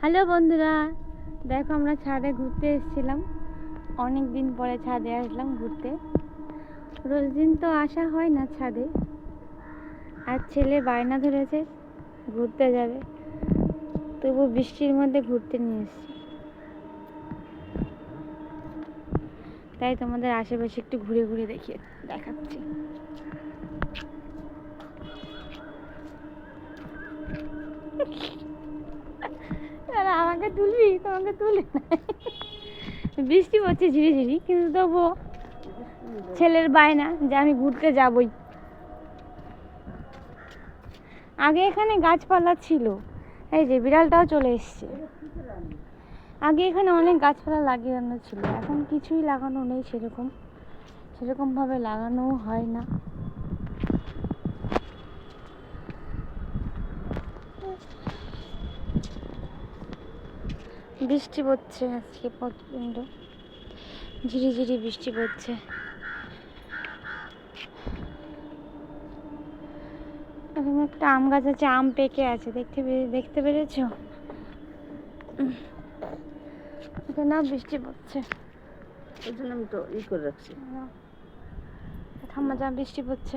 Hello বন্ধুরা, দেখো আমরা ছাদে ঘুরতে এসেছিলাম। অনেক দিন পরে ছাদে আসলাম ঘুরতে। রোজ দিন তো আসা হয় না ছাদে। আর ছেলে বায়না ধরেছে ঘুরতে যাবে, তবু বৃষ্টির মধ্যে ঘুরতে নিয়ে এসেছি। তাই তোমাদের আশেপাশে একটু ঘুরে ঘুরে দেখাচ্ছি। আমাকে তুলবি? তোমাকে তুলে বৃষ্টি পড়ছে ঝিরিঝিরি, কিন্তু তবুও ছেলের বায়না যে আমি ঘুরতে যাবই। আগে এখানে গাছপালা ছিল, এই যে বিড়ালটাও চলে এসছে। আগে এখানে অনেক গাছপালা লাগানো ছিল, এখন কিছুই লাগানো নেই, সেরকমভাবে লাগানোও হয় না। বৃষ্টি পড়ছে আজকে প্রচণ্ড, ঝিরিঝিরি বৃষ্টি পড়ছে। এখানে একটা আম গাছ আছে, আম পেকে আছে, দেখতে পেরেছো? এখানে বৃষ্টি পড়ছে, ওই জন্য আমি তো করে রাখছি। ঠাম্মা যা বৃষ্টি পড়ছে।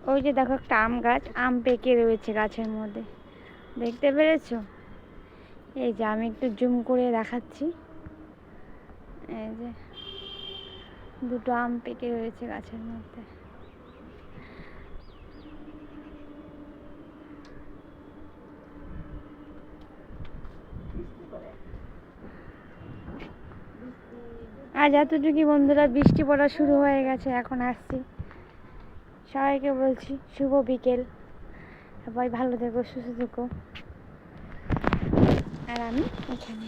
ওই যে দেখো একটা আম গাছ, আম পেকে রয়েছে গাছের মধ্যে, দেখতে পেরেছো? এই যে আমি একটু জুম করে দেখাচ্ছি, এই যে দুটো আম পেকে রয়েছে গাছের মধ্যে। আজ এতটুকু বন্ধুরা, বৃষ্টি পড়া শুরু হয়ে গেছে, এখন আসছি। সবাইকে বলছি শুভ বিকেল, সবাই ভালো থেকো, সুস্থ থেকো। আর আমি এখানে